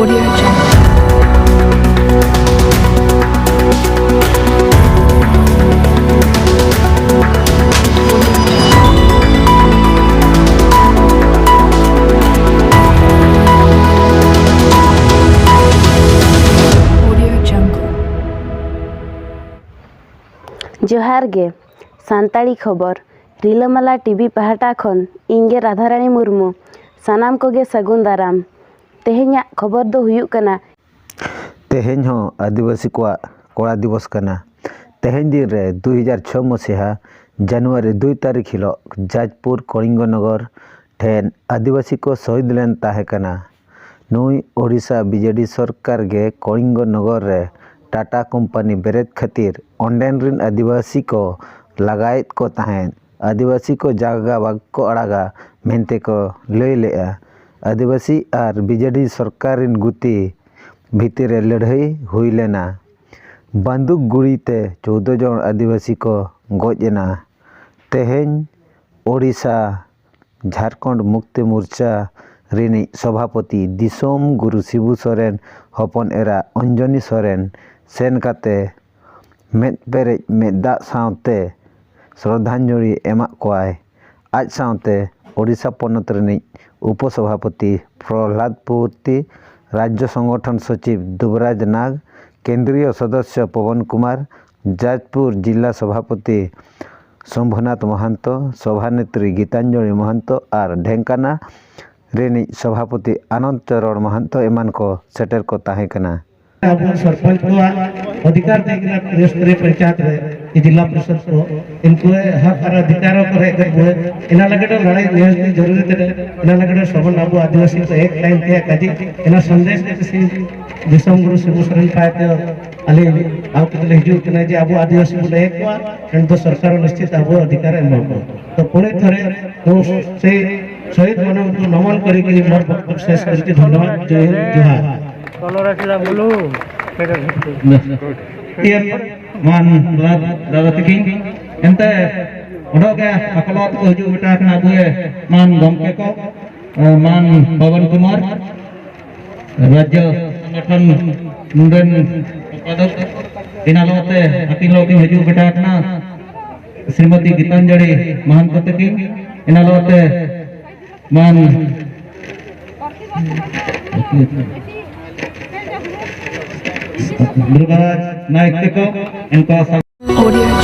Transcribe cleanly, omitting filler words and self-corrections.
Audio Jungle. Audio Jungle. जोहार गे सानताड़ी खबर रिलामाला TV पहाटा खन इंगे राधारानी मुर्मू सानाम कोगे सगुन दाराम तेहेन्या खबर दो हुयुक कना तेहेन हो आदिवासी को कड़ा दिवस कना तेहेन दिन रे 2006 मसीहा जनवरी 2 तारीख हिलो जाजपुर कलिंगनगर ठेन आदिवासी को शहीद लेन ताहे कना नुई ओडिशा बीजेडी सरकार गे कलिंगनगर रे टाटा कंपनी बेरेद खातिर ऑनलाइन रिन आदिवासी को लगायत को ताहेन आदिवासी को जागा बाग को अड़ागा मेनते को लई लेआ आदिवासी और बीजेडी सरकार रिन गुती भीतर लड़ाई हुई लेना बंदूक गुड़ीते 14 जन आदिवासी को गजना तेहेन ओडिशा झारखंड मुक्ति मोर्चा रिनी सभापति दिसोम गुरु शिबू सोरेन हपन एरा अंजनी सोरेन सेन काते मेद पेरेज मेदा सावते श्रद्धांजलि एमा कोआय आज सावते ओडिशा पनत रिनी उपसभापति प्रहलाद पूर्ति राज्य संगठन सचिव दुबराज नाग केंद्रीय सदस्य पवन कुमार जाजपुर जिला सभापति शंभुनाथ महंतो सभानेत्री गीतांजलि महंतो और ढेंकाना रेनी सभापति आनंद चरण महंतो एमान को सेटर को ताहे कना अब सरपंच को अधिकार देना स्तरीय पंचायत रे जिला परिषद को इनको हक और अधिकार को रह कर इना लगे तो लड़ाई नियत जरूरी थे इना लगे तो सबन अबु आदिवासी को एक लाइन ते काजी इना संदेश के किसी दिसम गुरु शिबू सोरेन पाते अली आउ कितले हिजु कने जे अबु आदिवासी को एक हुआ एंड तो सरकार निश्चित अबु अधिकार एम तो पुणे थरे तो से शहीद मानव को नमन करी कि मोर वक्तव्य शेष करके धन्यवाद जय हिंद जोहार मान दादा तकिन एंते ओडोके अकलत को हजू बेटा कना बुए मान गमके को मान पवन कुमार राज्य संगठन मुंडन पदक दिनालोते अकिलो की हजू बेटा कना श्रीमती गीतांजलि महंत तकिन इनालोते मान दुर्गाराज नायक को इनका Audio